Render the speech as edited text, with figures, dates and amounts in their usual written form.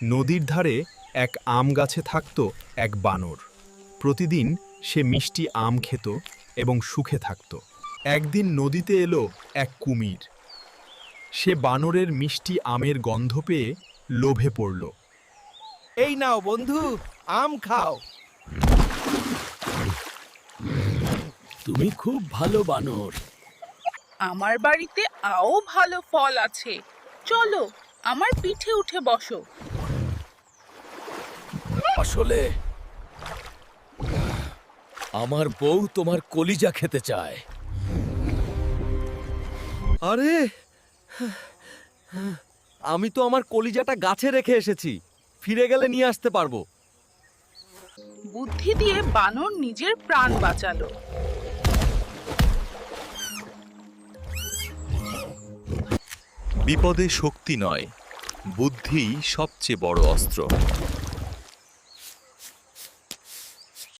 নদীর ধারে এক আম গাছে থাকত এক বানর। প্রতিদিন সে মিষ্টি আম খেত এবং সুখে থাকত। একদিন নদীতে এলো এক কুমির। সে বানরের মিষ্টি আমের গন্ধ পেয়ে লোভে পড়ল। এই নাও বন্ধু, আম খাও। তুমি খুব ভালো বানর। আমার বাড়িতে আও ভালো ফল আছে, চলো আমার পিঠে উঠে বসো। আসলে আমার বউ তোমার কলিজা খেতে চায়। আরে, আমি তো আমার কলিজাটা গাছে রেখে এসেছি, ফিরে গেলে নিয়ে আসতে পারবো। বুদ্ধি দিয়ে বানর নিজের প্রাণ বাঁচালো। বিপদে শক্তি নয়, বুদ্ধিই সবচেয়ে বড় অস্ত্র।